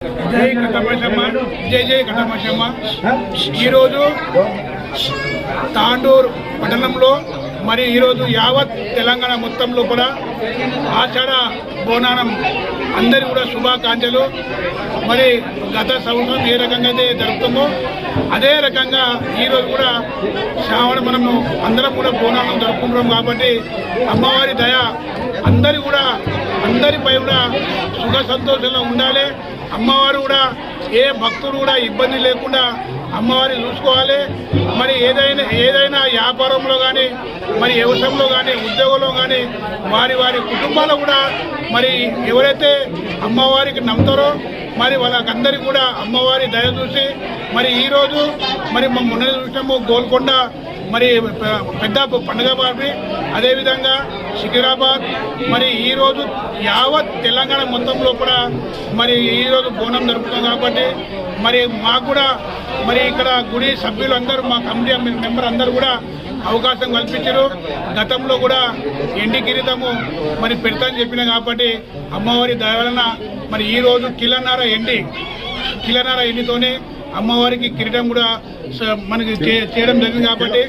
జై కట్టమశమ్మ, జై జై కట్టమశమ్మ. ఈరోజు తాండూరు పట్టణంలో మరి ఈరోజు యావత్ తెలంగాణ మొత్తంలో కూడా ఆషాఢ బోనానం అందరి కూడా శుభాకాంక్షలు. మరి గత సంవత్సరం ఏ రకంగా అయితే జరుపుతామో అదే రకంగా ఈరోజు కూడా శ్రావణ మనము అందరం కూడా బోనాలను జరుపుకుంటున్నాం కాబట్టి అమ్మవారి దయ అందరిపై కూడా సుఖ సంతోషంగా ఉండాలి. అమ్మవారు కూడా ఏ భక్తుడు కూడా ఇబ్బంది లేకుండా అమ్మవారిని చూసుకోవాలి. మరి ఏదైనా వ్యాపారంలో కానీ మరి వ్యవసాయంలో కానీ ఉద్యోగంలో కానీ వారి కుటుంబాలు కూడా మరి ఎవరైతే అమ్మవారికి నమ్ముతారో మరి వాళ్ళకందరికీ కూడా అమ్మవారి దయ చూసి మరి ఈరోజు మరి మొన్న చూసినాము గోల్కొండ మరి పెద్ద పండుగ పార్టీ, అదేవిధంగా సికింద్రాబాద్, మరి ఈరోజు యావత్ తెలంగాణ మొత్తంలో కూడా మరి ఈరోజు బోనం జరుపుతాం కాబట్టి మరి మాకు కూడా మరి ఇక్కడ గుడి సభ్యులు అందరూ మా కమిటీ మెంబర్ అందరూ కూడా అవకాశం కల్పించారు. గతంలో కూడా ఎండి కిరీటము మరి పెడతాని చెప్పిన కాబట్టి అమ్మవారి దయ వలన మరి ఈరోజు కిలోన్నర ఎండితోనే అమ్మవారికి కిరీటం కూడా మనకి చేయడం జరిగింది కాబట్టి